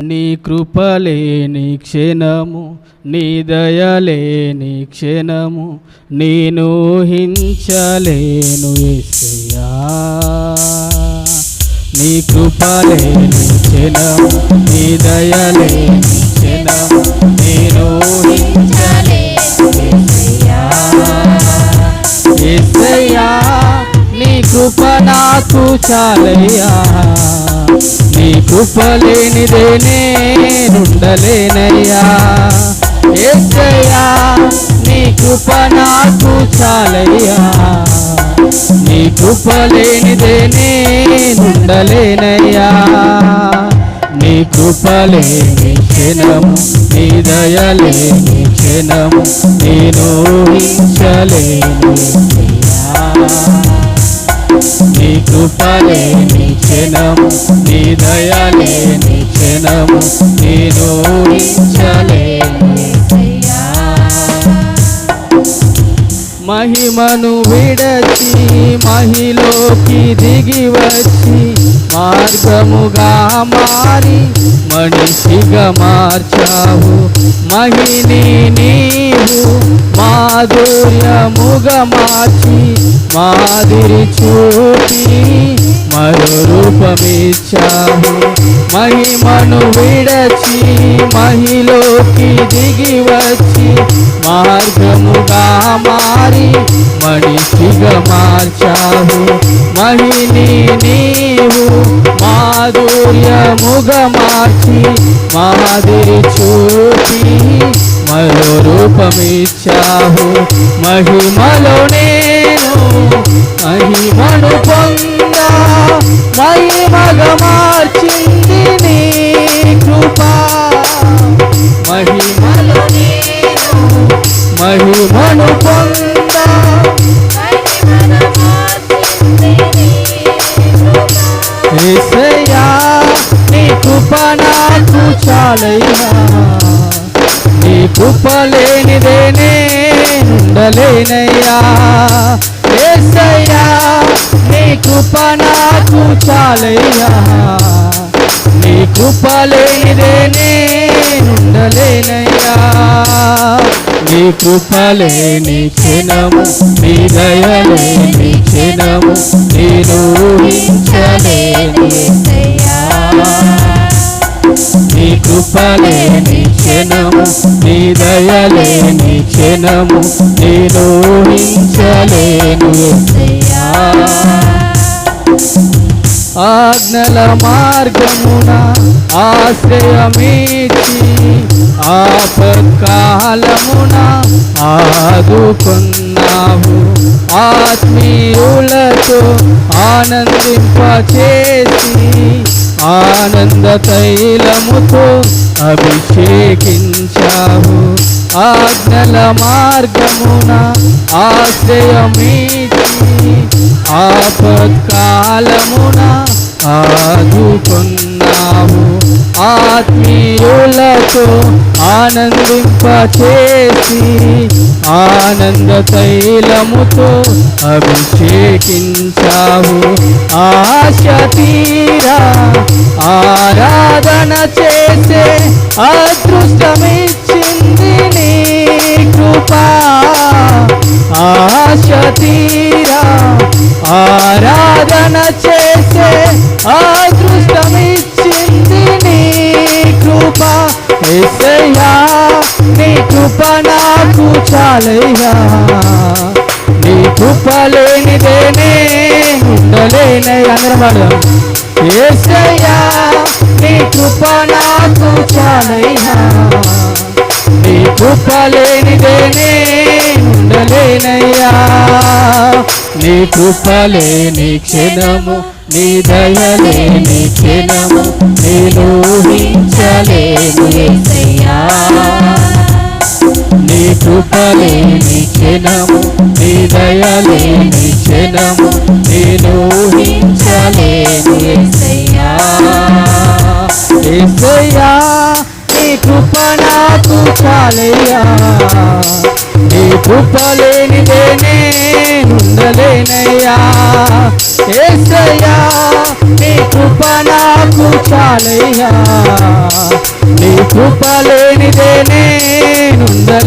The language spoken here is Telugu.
నీ కృపలేని క్షణము, నీ దయలేని క్షణము, నేను ఊహించలేను యేసయ్యా. నీ కృపలేని క్షణము, నీ దయలేని క్షణము, నేను ఊహించలేను యేసయ్యా. యేసయ్యా నీ కృప నాకు చాలయ్యా. నీ కృప లేనిదే నేనుండలేనయ్యా. యేసయ్యా నీ కృప నాకు చాలయ్యా. నీ కృప లేనిదే నేనుండలేనయ్యా. నీ కృప లేని క్షణము, నీ దయలేని క్షణము, నేను ఊహించలేను. నీ కృపలేని క్షణము, నీ దయలేని క్షణము, నేను ఊహించలేను. మహిమను విడచి మహిలోకి దిగి వచ్చి మార్గముగా మారి మనిషిగా మార్చావు. మహిని నీవు మాధుర్యముగా మార్చి మాదిరి చూపి మరో రూపమిచ్చావు. మహిమను విడచి మహిలోకి దిగి వచ్చి మార్గముగా మారి మనిషిగా మార్చావు. మహిని నీవు మాధుర్యముగా మార్చి మాదిరి చూపి మరో రూపమిచ్చావు. మహిమలో నేను మహిమను పొందా మహిమగా మార్చింది నీ కృప. మహిమలో నేను మహిమను పొందా యేసయ్యా నీ కృప నాకు చాలయ్యా. నీ కృప లేనిదే నేనుండలేనయ్యా. యేసయ్యా నీ కృప నాకు చాలయ్యా. నీ కృప లేనిదే నేనుండలేనయ్యా. నీ కృప లేని క్షణము, నీ దయలేని క్షణము, నేను ఊహించలేను. నీ కృప లేని క్షణము, నీ దయలేని క్షణము, నేను ఊహించలేను. ఆజ్ఞల మార్గమున ఆశ్రయమిచ్చి ఆపత్కాలమున ఆదుకున్నావు. ఆత్మీయులతో ఆనందింపచేసి ఆనంద తైలముతో అభిషేకించావు. ఆజ్ఞల మార్గమున ఆశ్రయమిచ్చి ఆపత్కాలమున ఆదుకున్నావు. ఆత్మీయులతో ఆనందింపచేసి ఆనంద తైలముతో అభిషేకించావు. ఆశ తీరా ఆరాధన చేసే అదృష్టమిచ్చింది నీ కృప. ఆశ తీరా ఆరాధన చేసే అదృష్టమిచ్చింది నీ కృప. యేసయ్యా నీ కృప నాకు చాలయ్యా. నీ కృప లేనిదే నేనుండలేనయ్యా. అందరం యేసయ్యా నీ కృప నాకు చాలయ్యా. నీ కృప లేనిదే నేనుండలేనయ్యా. నీ కృప లేని క్షణము, నీ దయలేని క్షణము, నేను ఊహించలేను యేసయ్యా. నీ కృప లేని క్షణము, నీ దయలేని క్షణము, నేను ఊహించలేను యేసయ్యా. యేసయ్యా నీ కృప నాకు చాలయ్యా. నీ కృప లేనిదే నేనుండలేనయ్యా. యేసయ్యా కృప నాకు చాలయ్యా నీ కృప లేనిదే నేనుండలేనయ్యా